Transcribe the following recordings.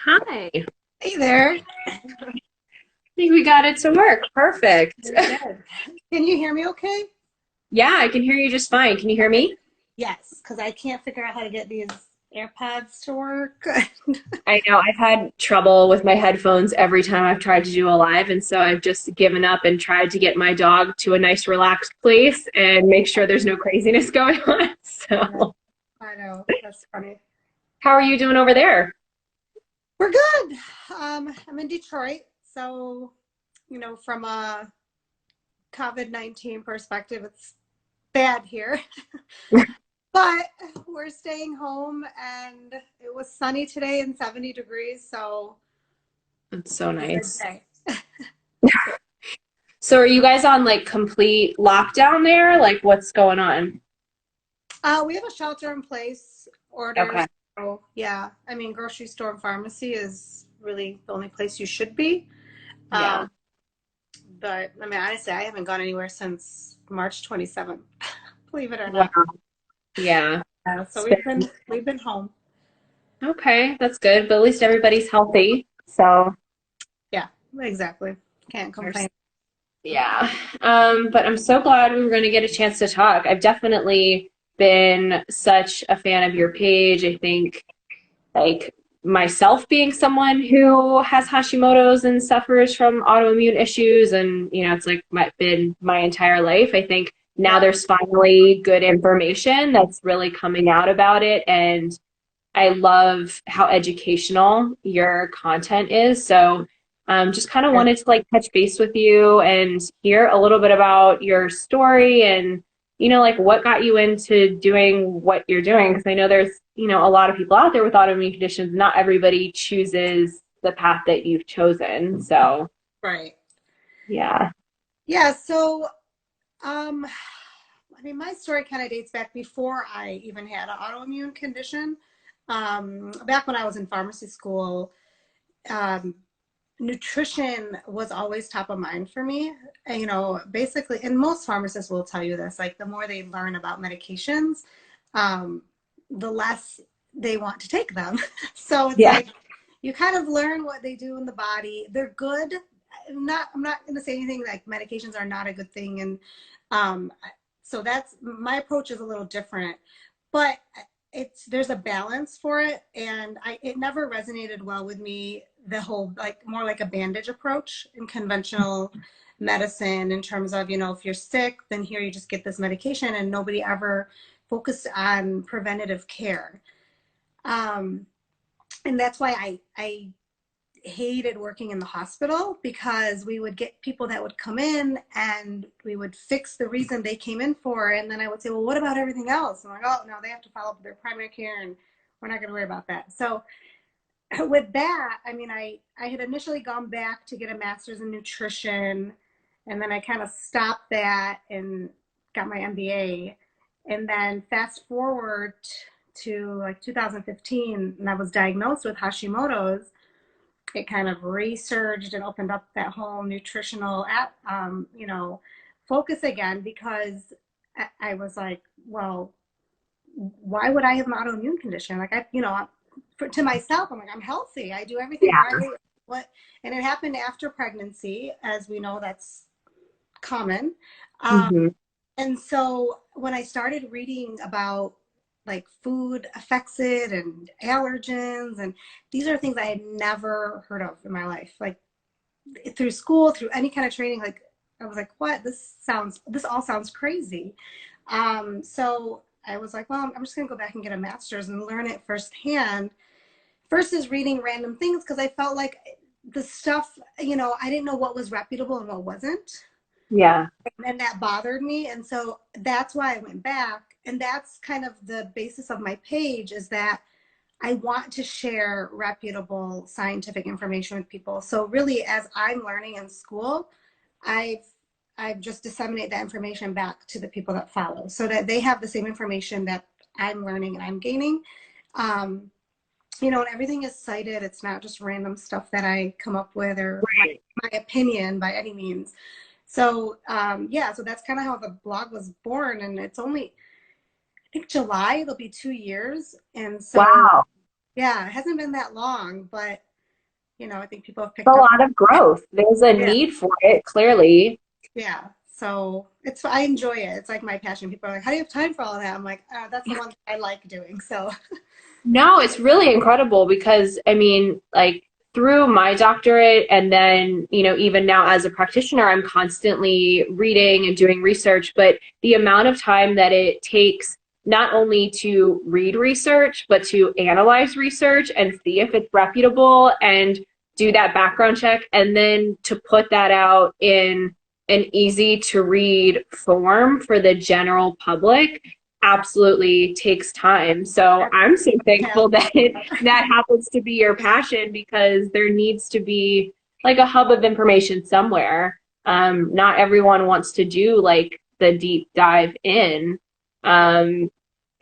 Hi. I Hey there. think we got it to work. Perfect. Very good. Can you hear me okay? Yeah, I can hear you just fine. Can you hear me? Yes, because I can't figure out how to get these AirPods to work. I know I've had trouble with my headphones every time I've tried to do a live, and so I've just given up and tried to get my dog to a nice, relaxed place and make sure there's no craziness going on. Yeah, So, I know. That's funny. how are you doing over there? We're good. I'm in Detroit, so from a COVID-19 perspective, it's bad here. But we're staying home, and it was sunny today and 70 degrees, so It's so it's a good nice. day. So, are you guys on like complete lockdown there? Like, what's going on? We have a shelter in place orders. Okay. So yeah, I mean, grocery store and pharmacy is really the only place you should be. Yeah. Um, but I mean, honestly, I haven't gone anywhere since March 27th, believe it or Wow. not. Yeah. So It's we've been home. okay. That's good. But at least everybody's healthy. So. Yeah, exactly. Can't complain. Yeah. But I'm so glad we were going to get a chance to talk. I've definitely been such a fan of your page. I think, like, myself being someone who has Hashimoto's and suffers from autoimmune issues, and, it's like been my entire life. I think now Yeah. there's finally good information that's really coming out about it. And I love how educational your content is. So just kind of Yeah. wanted to like touch base with you and hear a little bit about your story and, like what got you into doing what you're doing. Because I know there's, a lot of people out there with autoimmune conditions. Not everybody chooses the path that you've chosen. So, Right. yeah. Yeah. So, um, I mean, my story kind of dates back before I even had an autoimmune condition. Back when I was in pharmacy school, um, nutrition was always top of mind for me. And, basically, and most pharmacists will tell you this, like the more they learn about medications, um, the less they want to take them. So it's Yeah. like you kind of learn what they do in the body. They're good. I'm not going to say anything like medications are not a good thing. And um, so that's my approach is a little different, but there's a balance for it, and it never resonated well with me, the whole like more like a bandage approach in conventional medicine, in terms of, if you're sick, then here you just get this medication, and nobody ever focused on preventative care. um, and that's why I hated working in the hospital, because we would get people that would come in and we would fix the reason they came in for, and then I would say, well, what about everything else? I'm like, oh no, they have to follow up with their primary care, and we're not going to worry about that. So with that, I mean, I had initially gone back to get a master's in nutrition, and then I kind of stopped that and got my MBA. And then fast forward to like 2015, and I was diagnosed with Hashimoto's. It kind of resurged and opened up that whole nutritional focus again, because I was like, well, why would I have an autoimmune condition? Like to myself, I'm like, I'm healthy. I do everything Yeah. right. What? And it happened after pregnancy, as we know, that's common. Um, Hmm. and so when I started reading about like food affects it and allergens, and these are things I had never heard of in my life, like through school, through any kind of training, like I was like, what? This all sounds crazy. So I was like, well, I'm just gonna go back and get a master's and learn it firsthand versus reading random things, because I felt like the stuff, I didn't know what was reputable and what wasn't. Yeah. And that bothered me. And so that's why I went back. And that's kind of the basis of my page, is that I want to share reputable scientific information with people. So really, as I'm learning in school, I've I've just disseminate that information back to the people that follow, so that they have the same information that I'm learning and I'm gaining. Um, and everything is cited. It's not just random stuff that I come up with, or Right. my opinion by any means. So yeah, so that's kind of how the blog was born, and it's only, I think July it'll be 2 years, and so Wow. yeah, it hasn't been that long, but You know, I think people have A picked up. lot of growth. There's a Yeah. need for it, clearly. Yeah. So I enjoy it. It's like my passion. People are like, how do you have time for all of that? I'm like, that's the one thing I like doing. So No, it's really incredible because I mean, like through my doctorate and then, even now as a practitioner, I'm constantly reading and doing research, but the amount of time that it takes not only to read research, but to analyze research and see if it's reputable and do that background check and then to put that out in an easy to read form for the general public absolutely takes time. So I'm so thankful that that happens to be your passion because there needs to be like a hub of information somewhere. Not everyone wants to do like the deep dive in. Um,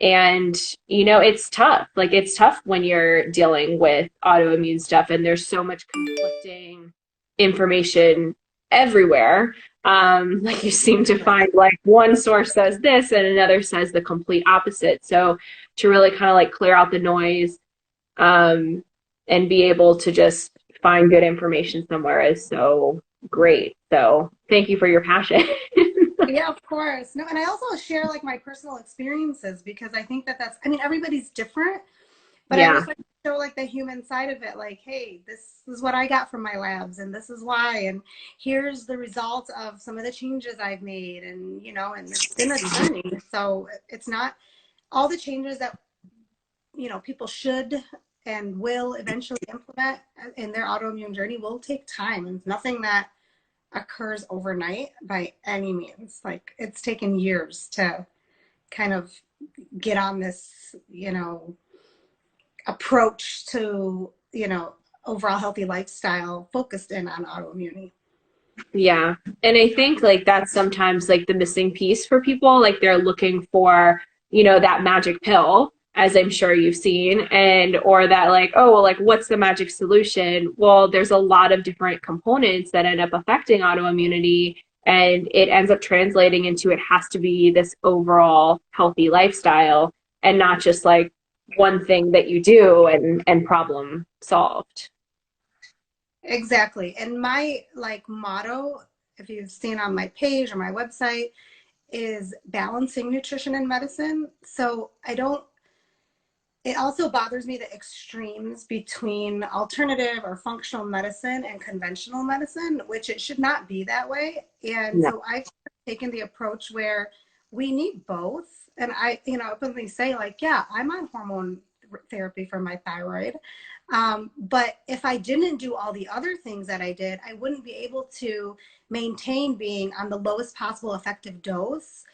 and it's tough. Like it's tough when you're dealing with autoimmune stuff and there's so much conflicting information everywhere. Like you seem to find like one source says this and another says the complete opposite. So to really kind of like clear out the noise, and be able to just find good information somewhere is so great. So thank you for your passion. yeah, of course. No, and I also share like my personal experiences because I think I mean, everybody's different, but I Yeah, always like to show like the human side of it. Like, hey, this is what I got from my labs and this is why, and here's the result of some of the changes I've made. And, and it's been a journey. So it's not all the changes that, people should and will eventually implement in their autoimmune journey will take time. And it's nothing that occurs overnight by any means. Like it's taken years to kind of get on this, approach to, overall healthy lifestyle focused in on autoimmunity. yeah. And I think like that's sometimes like the missing piece for people. Like they're looking for, that magic pill, as I'm sure you've seen, and or that like, oh, well, like what's the magic solution? Well, there's a lot of different components that end up affecting autoimmunity, and it ends up translating into it has to be this overall healthy lifestyle and not just like one thing that you do and problem solved. Exactly. And my like motto, if you've seen on my page or my website, is balancing nutrition and medicine. So it also bothers me the extremes between alternative or functional medicine and conventional medicine, which it should not be that way. And No. so I've taken the approach where we need both. And I, openly say like, yeah, I'm on hormone therapy for my thyroid. But if I didn't do all the other things that I did, I wouldn't be able to maintain being on the lowest possible effective dose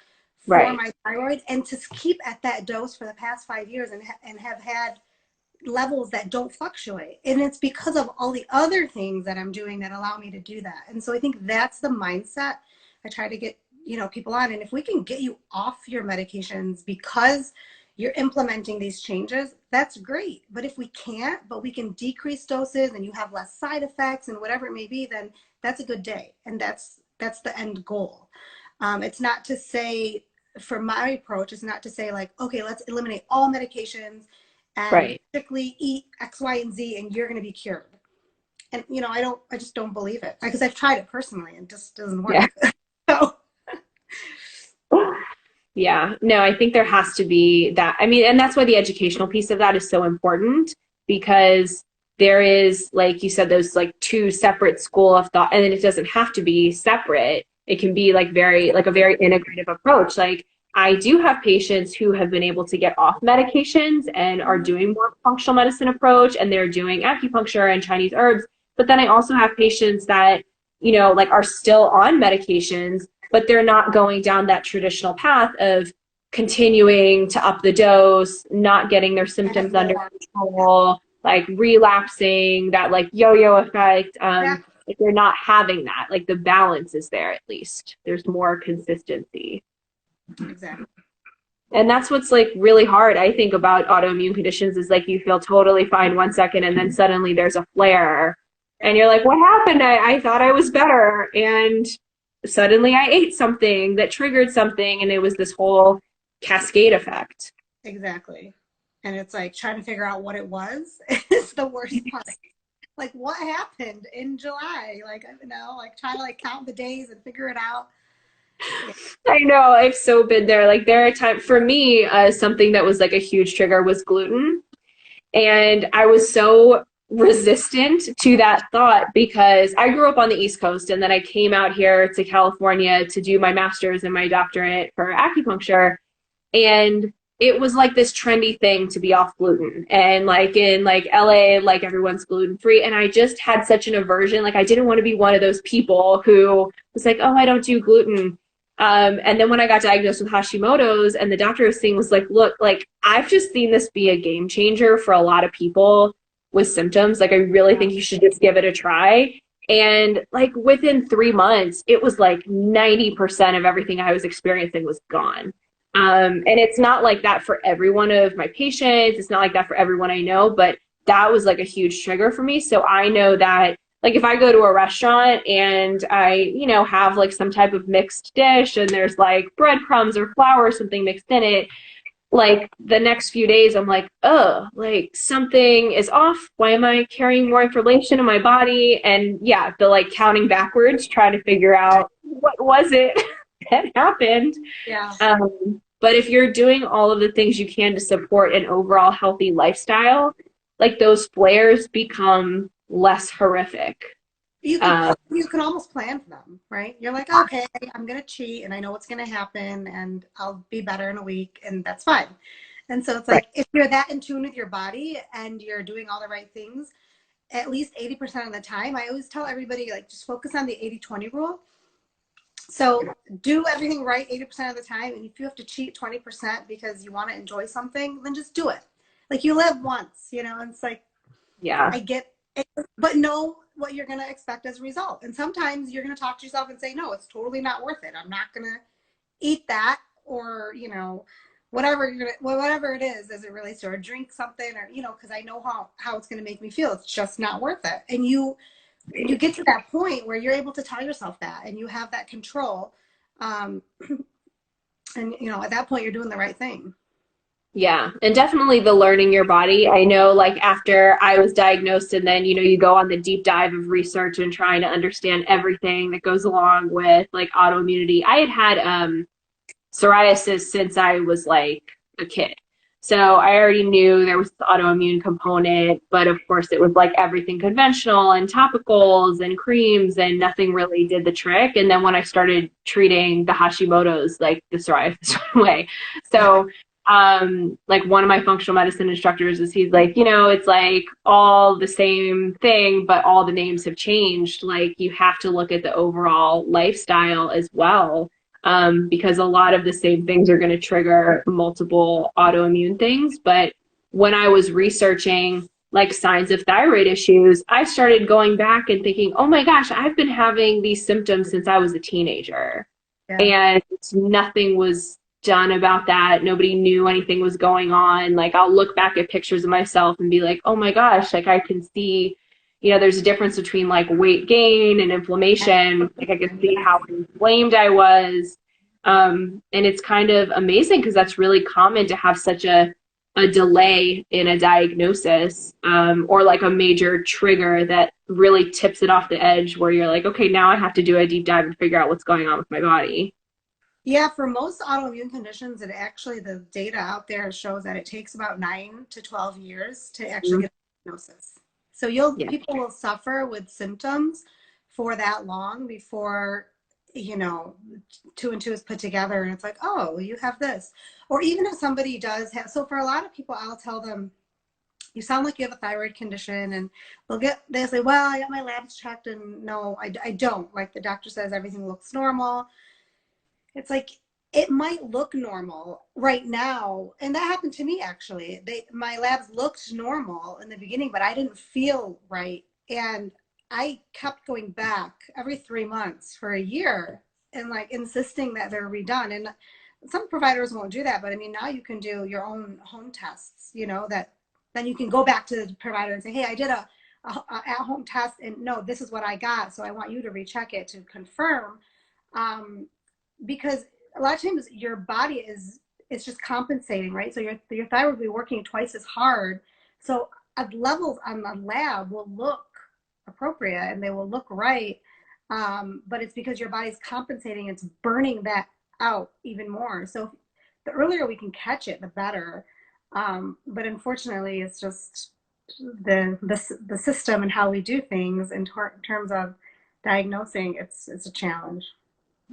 for Right. my thyroid and to keep at that dose for the past 5 years and have had levels that don't fluctuate. And it's because of all the other things that I'm doing that allow me to do that. And so I think that's the mindset I try to get, people on. And if we can get you off your medications because you're implementing these changes, that's great. But if we can't, but we can decrease doses and you have less side effects and whatever it may be, then that's a good day. And that's the end goal. It's not to say, for my approach, is not to say like, okay, let's eliminate all medications and Right. strictly eat X, Y, and Z, and you're going to be cured. And I just don't believe it because I've tried it personally and it just doesn't Yeah. work. So Yeah, no, I think there has to be that. I mean, and that's why the educational piece of that is so important because there is, like you said, those like two separate school of thought, and then it doesn't have to be separate. It can be like a very integrative approach. Like I do have patients who have been able to get off medications and are doing more functional medicine approach, and they're doing acupuncture and Chinese herbs. But then I also have patients that, like are still on medications but they're not going down that traditional path of continuing to up the dose, not getting their symptoms under control, like relapsing, that like yo-yo effect. If they're not having that, like the balance is there at least. There's more consistency. exactly. And that's what's like really hard, I think, about autoimmune conditions is like you feel totally fine 1 second and then suddenly there's a flare. And you're like, what happened? I thought I was better. And suddenly I ate something that triggered something. And it was this whole cascade effect. Exactly. And it's like trying to figure out what it was is the worst part. like what happened in July? Like, you know, like trying to like count the days and figure it out. Yeah. I know, I've so been there. Like there are times for me, something that was like a huge trigger was gluten. And I was so resistant to that thought because I grew up on the East Coast and then I came out here to California to do my master's and my doctorate for acupuncture. And it was like this trendy thing to be off gluten. And like in like LA, like everyone's gluten free. And I just had such an aversion. Like I didn't want to be one of those people who was like, oh, I don't do gluten. And then when I got diagnosed with Hashimoto's and the doctor was saying was like, look, like I've just seen this be a game changer for a lot of people with symptoms. Like I really think you should just give it a try. And like within 3 months, it was like 90% of everything I was experiencing was gone. And it's not like that for every one of my patients. It's not like that for everyone I know, but that was like a huge trigger for me. So I know that like if I go to a restaurant and I, you know, have like some type of mixed dish and there's like breadcrumbs or flour or something mixed in it, like the next few days I'm like, oh, like something is off. Why am I carrying more information in my body? And yeah, the like counting backwards, trying to figure out what was it that happened. Yeah. But if you're doing all of the things you can to support an overall healthy lifestyle, like those flares become less horrific. You can almost plan for them, right? You're like, okay, I'm gonna cheat and I know what's gonna happen and I'll be better in a week and that's fine. And so it's Right. like if you're that in tune with your body and you're doing all the right things, at least 80% of the time, I always tell everybody like just focus on the 80-20 rule. So do everything right 80% of the time. And if you have to cheat 20% because you want to enjoy something, then just do it. Like you live once, you know, and it's like, Yeah. I get it, but know what you're going to expect as a result. And sometimes you're going to talk to yourself and say, no, it's totally not worth it. I'm not going to eat that or, you know, whatever it is as it relates to or drink something or, you know, because I know how it's going to make me feel. It's just not worth it. And you get to that point where you're able to tell yourself that and you have that control. Um, and, you know, at that point, you're doing the right thing. Yeah, and definitely the learning your body. I know like after I was diagnosed and then, you know, you go on the deep dive of research and trying to understand everything that goes along with like autoimmunity. I had psoriasis since I was like a kid. So I already knew there was the autoimmune component, but of course it was like everything conventional and topicals and creams and nothing really did the trick. And then when I started treating the Hashimoto's, like the psoriasis went away. So like one of my functional medicine instructors is he's like, you know, it's like all the same thing, but all the names have changed. Like you have to look at the overall lifestyle as well, because a lot of the same things are going to trigger multiple autoimmune things. But when I was researching like signs of thyroid issues, I started going back and thinking, oh my gosh, I've been having these symptoms since I was a teenager. Yeah. And nothing was done about that. Nobody knew anything was going on. Like I'll look back at pictures of myself and be like, oh my gosh, like I can see, you know, there's a difference between like weight gain and inflammation. Like I can see how inflamed I was. And it's kind of amazing because that's really common to have such a delay in a diagnosis, or like a major trigger that really tips it off the edge where you're like, okay, now I have to do a deep dive and figure out what's going on with my body. Yeah, for most autoimmune conditions, it actually, the data out there shows that it takes about 9 to 12 years to actually Mhm. get a diagnosis. So Yeah. people will suffer with symptoms for that long before, you know, two and two is put together and it's like, oh, you have this. Or even if somebody does have, so for a lot of people, I'll tell them, you sound like you have a thyroid condition and they'll say, well, I got my labs checked and no, I don't. Like the doctor says, everything looks normal. It's like it might look normal right now, and that happened to me actually. My labs looked normal in the beginning, but I didn't feel right, and I kept going back every 3 months for a year and like insisting that they're redone. And some providers won't do that, but I mean now you can do your own home tests. You know that then you can go back to the provider and say, hey, I did a at-home test, and no, this is what I got, so I want you to recheck it to confirm. Um, because a lot of times your body is it's just compensating, right? So your thyroid will be working twice as hard. So levels on the lab will look appropriate and they will look right. But it's because your body's compensating, it's burning that out even more. So the earlier we can catch it, the better. But unfortunately, it's just the system and how we do things in terms of diagnosing. It's a challenge.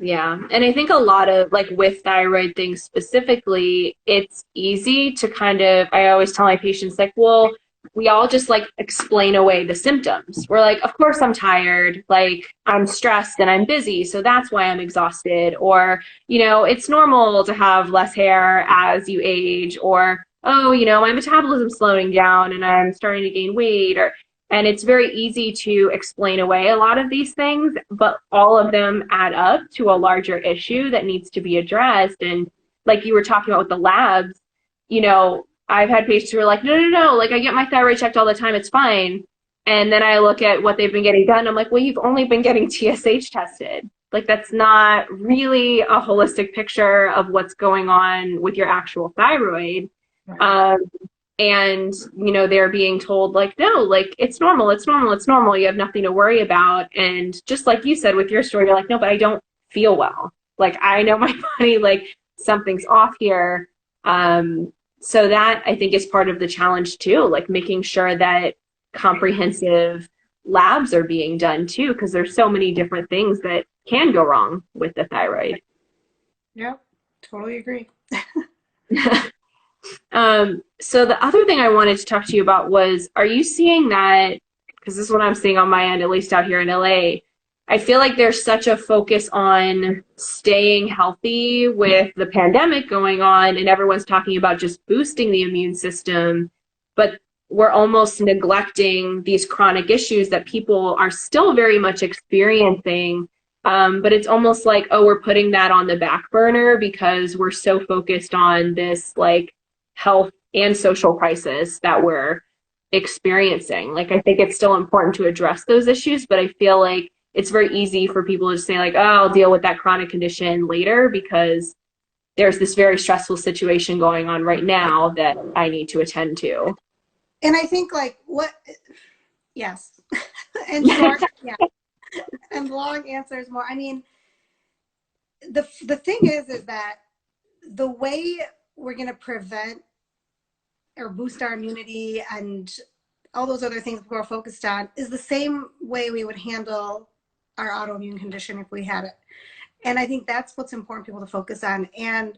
Yeah. And I think a lot of like with thyroid things specifically, it's easy to kind of, I always tell my patients, like, well, we all just like explain away the symptoms. We're like, of course I'm tired, like I'm stressed and I'm busy, so that's why I'm exhausted. Or, it's normal to have less hair as you age, or, oh, my metabolism's slowing down and I'm starting to gain weight, or and it's very easy to explain away a lot of these things, but all of them add up to a larger issue that needs to be addressed. And like you were talking about with the labs, I've had patients who are like, no, no, no, like I get my thyroid checked all the time, it's fine. And then I look at what they've been getting done. I'm like, well, you've only been getting TSH tested. Like that's not really a holistic picture of what's going on with your actual thyroid. Right. And they're being told like, no, like it's normal, it's normal, it's normal, you have nothing to worry about. And just like you said with your story, you're like, no, but I don't feel well, like I know my body, like something's off here. So that I think is part of the challenge too, like making sure that comprehensive labs are being done too, because there's so many different things that can go wrong with the thyroid. Yeah, totally agree. So the other thing I wanted to talk to you about was, are you seeing that, because this is what I'm seeing on my end, at least out here in LA, I feel like there's such a focus on staying healthy with the pandemic going on, and everyone's talking about just boosting the immune system, but we're almost neglecting these chronic issues that people are still very much experiencing. But it's almost like, oh, we're putting that on the back burner because we're so focused on this like health and social crisis that we're experiencing. Like, I think it's still important to address those issues, but I feel like it's very easy for people to say like, oh, I'll deal with that chronic condition later because there's this very stressful situation going on right now that I need to attend to. And I think like yes. And short, yeah. And long answers more. I mean, the thing is that the way we're going to prevent or boost our immunity and all those other things we're focused on is the same way we would handle our autoimmune condition if we had it. And I think that's what's important for people to focus on. And,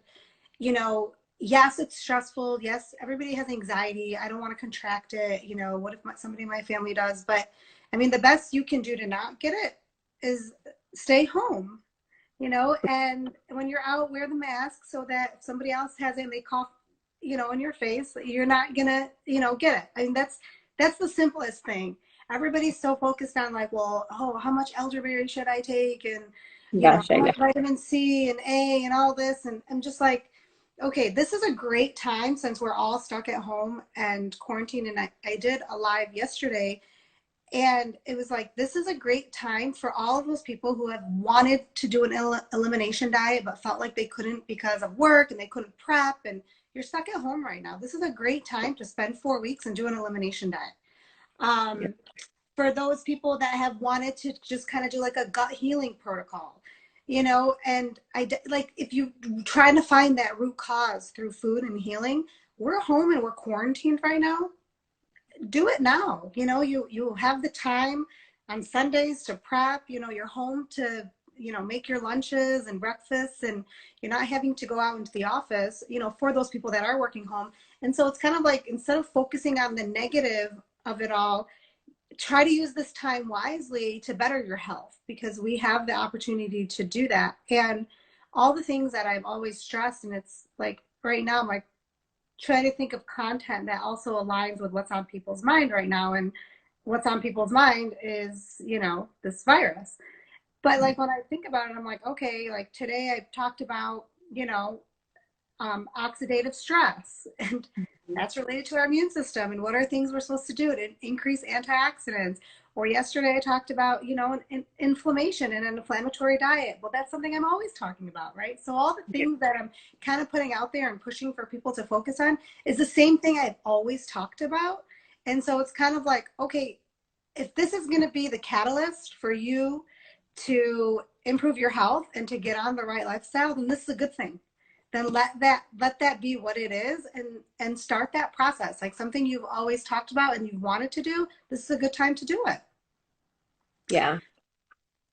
yes, it's stressful. Yes, everybody has anxiety. I don't want to contract it. What if somebody in my family does? But I mean, the best you can do to not get it is stay home, and when you're out, wear the mask so that if somebody else has it and they cough, in your face, you're not gonna, get it. I mean, that's the simplest thing. Everybody's so focused on like, well, oh, how much elderberry should I take? And, Gotcha, how yeah. much vitamin C and A and all this. And I'm just like, okay, this is a great time since we're all stuck at home and quarantined. And I did a live yesterday. And it was like, this is a great time for all of those people who have wanted to do an elimination diet, but felt like they couldn't because of work and they couldn't prep. And you're stuck at home right now. This is a great time to spend 4 weeks and do an elimination diet. Yeah. For those people that have wanted to just kind of do like a gut healing protocol, and like if you trying to find that root cause through food and healing, we're home and we're quarantined right now. Do it now. You have the time on Sundays to prep. You're home to make your lunches and breakfasts, and you're not having to go out into the office, for those people that are working home. And so it's kind of like, instead of focusing on the negative of it all, try to use this time wisely to better your health, because we have the opportunity to do that. And all the things that I've always stressed, and it's like right now, my try to think of content that also aligns with what's on people's mind right now. And what's on people's mind is, this virus. But like when I think about it, I'm like, okay, like today I talked about, oxidative stress, and that's related to our immune system. And what are things we're supposed to do to increase antioxidants? Or yesterday I talked about, inflammation and an inflammatory diet. Well, that's something I'm always talking about, right? So all the things that I'm kind of putting out there and pushing for people to focus on is the same thing I've always talked about. And so it's kind of like, okay, if this is going to be the catalyst for you to improve your health and to get on the right lifestyle, then this is a good thing. Then let that be what it is, and start that process. Like something you've always talked about and you've wanted to do, this is a good time to do it. Yeah.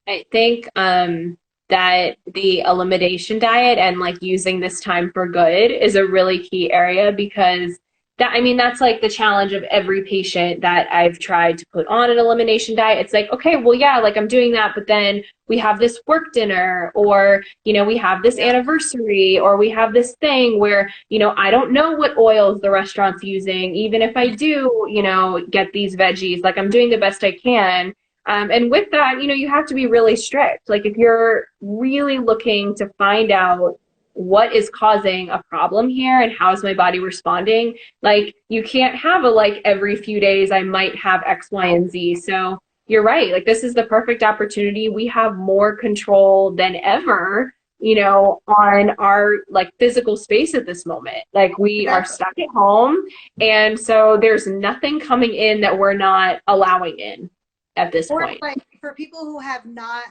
I think that the elimination diet and like using this time for good is a really key area, because that, I mean, that's like the challenge of every patient that I've tried to put on an elimination diet. It's like, okay, well, yeah, like I'm doing that, but then we have this work dinner, or, you know, we have this Yeah. anniversary, or we have this thing where, you know, I don't know what oils the restaurant's using. Even if I do, you know, get these veggies, like I'm doing the best I can. And with that, you know, you have to be really strict. Like if you're really looking to find out what is causing a problem here and how is my body responding, like you can't have a like every few days I might have X, Y, and Z. So you're right. Like this is the perfect opportunity. We have more control than ever, you know, on our like physical space at this moment. Like we are Exactly. stuck at home. And so there's nothing coming in that we're not allowing in at this Or point. like for people who have not,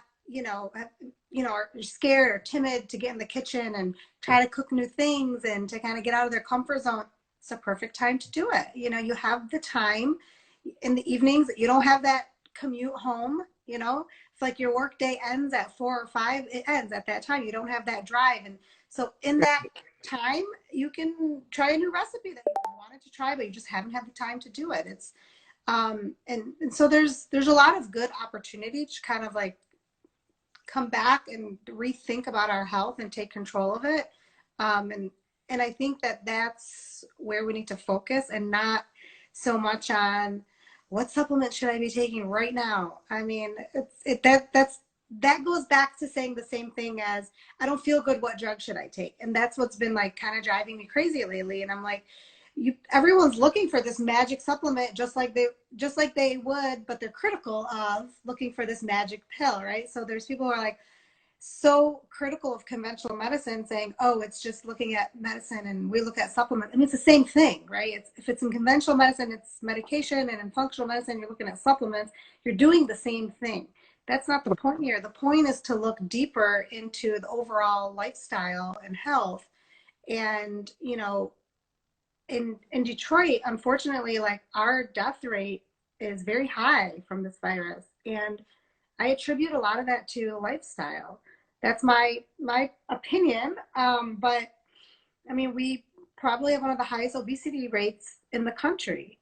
are scared or timid to get in the kitchen and try to cook new things and to kind of get out of their comfort zone, it's a perfect time to do it. You have the time in the evenings. You don't have that commute home. It's like your work day ends at 4 or 5. It ends at that time. You don't have that drive, and so in that time, you can try a new recipe that you wanted to try, but you just haven't had the time to do it. And so there's a lot of good opportunity to kind of like come back and rethink about our health and take control of it. And I think that that's where we need to focus, and not so much on what supplement should I be taking right now. I mean, that goes back to saying the same thing as, I don't feel good, what drug should I take? And that's what's been like kind of driving me crazy lately. And I'm like, everyone's looking for this magic supplement, just like they would, but they're critical of looking for this magic pill, right? So there's people who are like so critical of conventional medicine, saying, oh, it's just looking at medicine and we look at supplements. I mean, it's the same thing, right? If it's in conventional medicine, it's medication, and in functional medicine, you're looking at supplements. You're doing the same thing. That's not the point here. The point is to look deeper into the overall lifestyle and health. And in Detroit, unfortunately, like our death rate is very high from this virus, and I attribute a lot of that to lifestyle. That's my opinion. But I mean, we probably have one of the highest obesity rates in the country.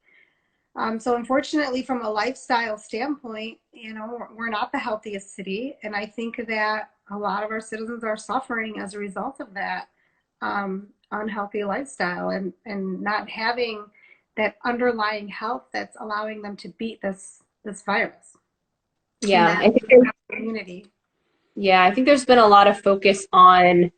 So unfortunately, from a lifestyle standpoint, we're not the healthiest city, and I think that a lot of our citizens are suffering as a result of that unhealthy lifestyle, and not having that underlying health that's allowing them to beat this virus and Yeah, that I think there's, immunity. yeah, I think there's been a lot of focus on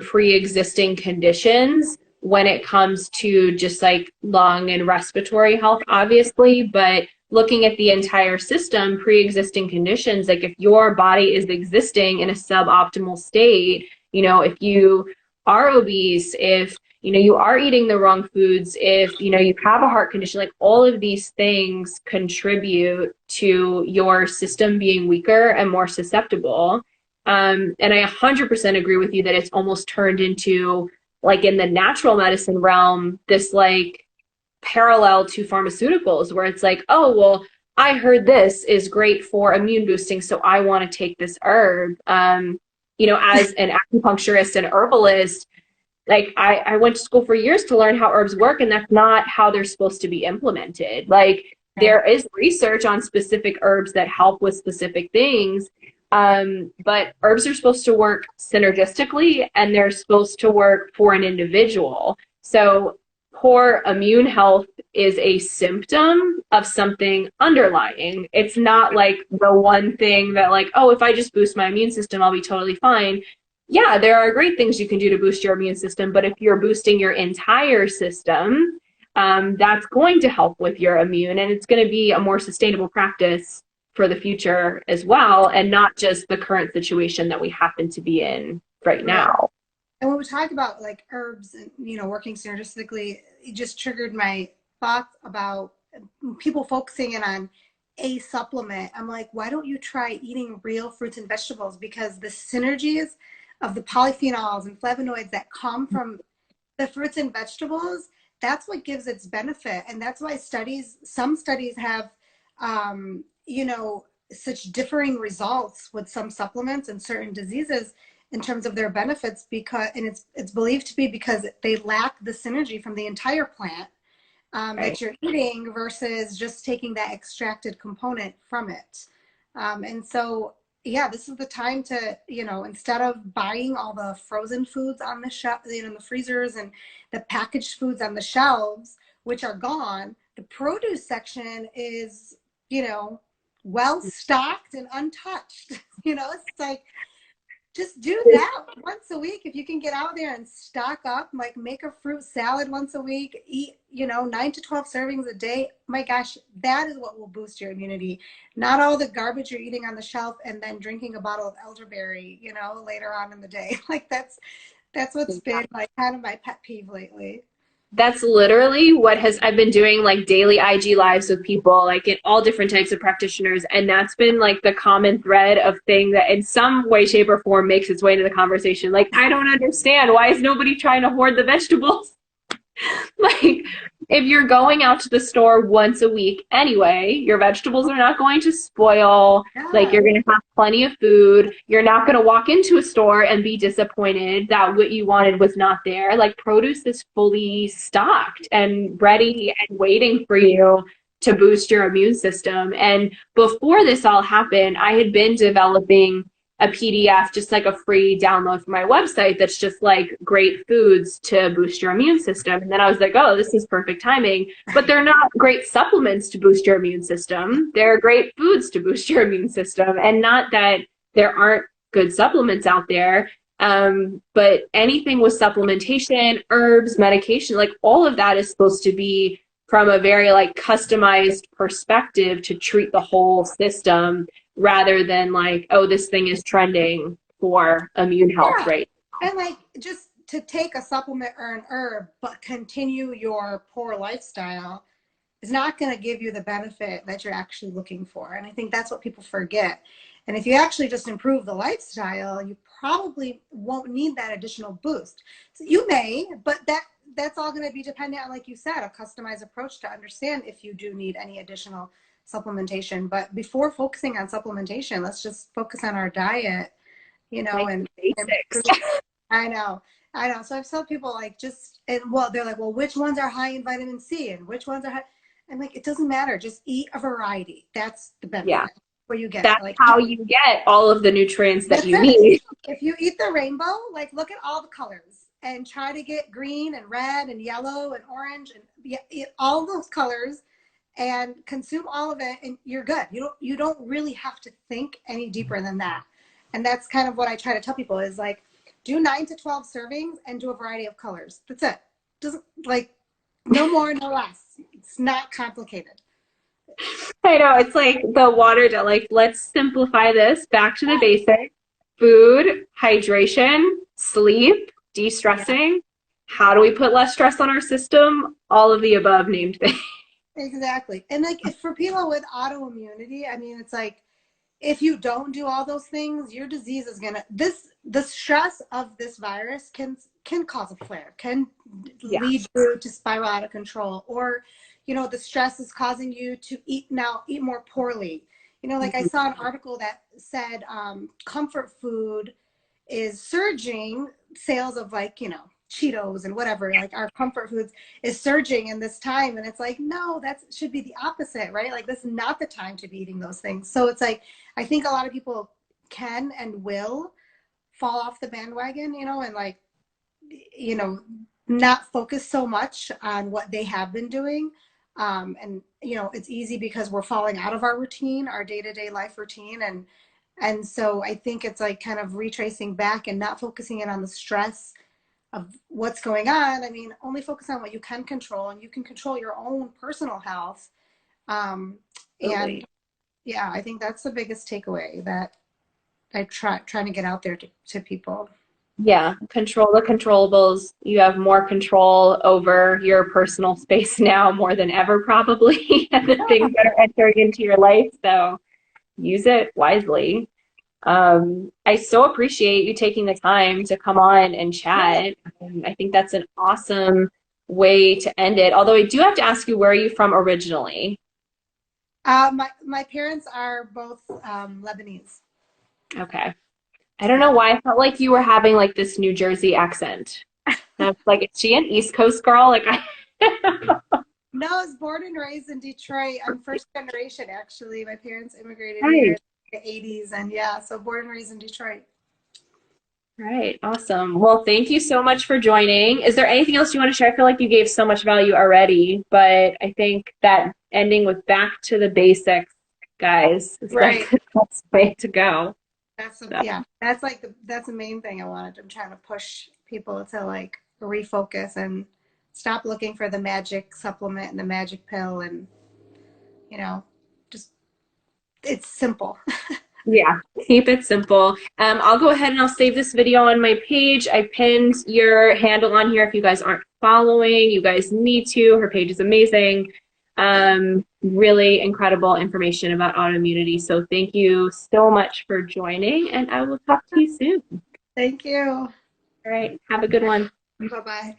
pre-existing conditions when it comes to just like lung and respiratory health, obviously, but looking at the entire system, pre-existing conditions, like if your body is existing in a suboptimal state, you know, if you are obese, if you know you are eating the wrong foods, if you know you have a heart condition, like all of these things contribute to your system being weaker and more susceptible. And I 100% agree with you that it's almost turned into, like in the natural medicine realm, this like parallel to pharmaceuticals, where it's like, oh, well, I heard this is great for immune boosting, so I want to take this herb. You know, as an acupuncturist and herbalist, like I went to school for years to learn how herbs work, and that's not how they're supposed to be implemented. Like Right. there is research on specific herbs that help with specific things, but herbs are supposed to work synergistically, and they're supposed to work for an individual. So poor immune health is a symptom of something underlying. It's not like the one thing that like, oh, if I just boost my immune system, I'll be totally fine. Yeah, there are great things you can do to boost your immune system, but if you're boosting your entire system, that's going to help with your immune, and it's going to be a more sustainable practice for the future as well, and not just the current situation that we happen to be in right Right. now. And when we talk about like herbs and working synergistically, it just triggered my thoughts about people focusing in on a supplement, I'm like, why don't you try eating real fruits and vegetables? Because the synergies of the polyphenols and flavonoids that come from the fruits and vegetables, that's what gives its benefit. And that's why some studies have, you know, such differing results with some supplements and certain diseases in terms of their benefits, because, and it's believed to be because they lack the synergy from the entire plant Right. that you're eating versus just taking that extracted component from it. And so, yeah, this is the time to, you know, instead of buying all the frozen foods on the shelf, you know, in the freezers and the packaged foods on the shelves, which are gone, the produce section is, you know, well stocked and untouched. You know, it's like, just do that once a week. If you can get out there and stock up, like make a fruit salad once a week, eat, you know, 9 to 12 servings a day. My gosh, that is what will boost your immunity. Not all the garbage you're eating on the shelf and then drinking a bottle of elderberry, you know, later on in the day. Like that's what's been like kind of my pet peeve lately. That's literally what has I've been doing like daily IG lives with people, like in all different types of practitioners, and that's been like the common thread of thing that in some way, shape, or form makes its way into the conversation. Like, I don't understand, why is nobody trying to hoard the vegetables? Like, if you're going out to the store once a week anyway, your vegetables are not going to spoil. Like, Yeah. you're going to have plenty of food. You're not going to walk into a store and be disappointed that what you wanted was not there. Like, produce is fully stocked and ready and waiting for you to boost your immune system. And before this all happened, I had been developing a PDF, just like a free download from my website that's just like great foods to boost your immune system. And then I was like, oh, this is perfect timing. But they're not great supplements to boost your immune system. They're great foods to boost your immune system. And not that there aren't good supplements out there. But anything with supplementation, herbs, medication, like all of that is supposed to be from a very like customized perspective to treat the whole system rather than like, oh, this thing is trending for immune health, Yeah. right? And like just to take a supplement or an herb, but continue your poor lifestyle is not going to give you the benefit that you're actually looking for. And I think that's what people forget. And if you actually just improve the lifestyle, you probably won't need that additional boost. So you may, but that's all going to be dependent on, like you said, a customized approach to understand if you do need any additional supplementation. But before focusing on supplementation, let's just focus on our diet, you know, Like and basics. I know. I know. So I've told people like just, and well, they're like, well, which ones are high in vitamin C and which ones are high? I'm like, it doesn't matter. Just eat a variety. That's the Yeah. benefit where you get it. That's Like, how you get all of the nutrients that that's you it. need. If you eat the rainbow, like look at all the colors and try to get green and red and yellow and orange and eat all those colors and consume all of it and you're good. You don't really have to think any deeper than that. And that's kind of what I try to tell people is like do 9 to 12 servings and do a variety of colors. That's it. Doesn't like no more, no less. It's not complicated. I know. It's like the water to like, let's simplify this back to the basics: food, hydration, sleep, Yeah, de-stressing. How do we put less stress on our system? All of the above named things. exactly. And like if for people with autoimmunity, I mean, it's like if you don't do all those things, your disease is gonna the stress of this virus can cause a flare, can Yeah. lead you to spiral out of control, or you know the stress is causing you to eat more poorly. You know, like I Mhm. saw an article that said comfort food is surging sales of like you know Cheetos and whatever like our comfort foods is surging in this time and it's like no that should be the opposite, right? Like this is not the time to be eating those things. So it's like I think a lot of people can and will fall off the bandwagon, you know, and like you know not focus so much on what they have been doing. And you know it's easy because we're falling out of our routine, our day-to-day life routine, and so I think it's like kind of retracing back and not focusing in on the stress of what's going on. I mean, only focus on what you can control, and you can control your own personal health. Um, and Absolutely. yeah, I think that's the biggest takeaway that I trying to get out there to people. Yeah, control the controllables. You have more control over your personal space now more than ever, probably, and the things that are entering into your life. So use it wisely. I so appreciate you taking the time to come on and chat. And I think that's an awesome way to end it. Although I do have to ask you, where are you from originally? My parents are both Lebanese. Okay. I don't know Yeah. why I felt like you were having like this New Jersey accent. That's like, is she an East Coast girl? Like I No, I was born and raised in Detroit. I'm first generation, actually. My parents immigrated here Nice. in the 80s, and yeah, so born and raised in Detroit. Right. Awesome. Well, thank you so much for joining. Is there anything else you want to share? I feel like you gave so much value already, but I think that ending with back to the basics, guys, is like Right. the best way to go. So, Yeah, that's like that's the main thing I wanted. I'm trying to push people to like refocus and stop looking for the magic supplement and the magic pill, and you know, just it's simple. yeah, keep it simple. I'll go ahead and I'll save this video on my page. I pinned your handle on here if you guys aren't following. You guys need to. Her page is amazing. Really incredible information about autoimmunity. So thank you so much for joining, and I will talk to you soon. Thank you. All right, have a good one. Bye bye.